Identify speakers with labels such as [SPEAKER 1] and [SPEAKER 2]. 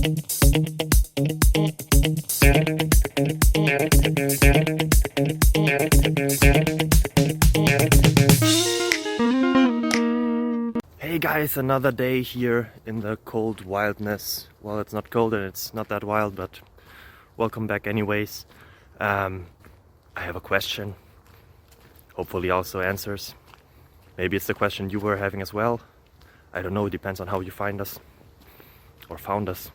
[SPEAKER 1] Hey guys, another day here in the cold wildness. Well, it's not cold and it's not that wild, but welcome back anyways. I have a question, hopefully also answers. Maybe it's the question you were having as well. I don't know, it depends on how you find us or found us.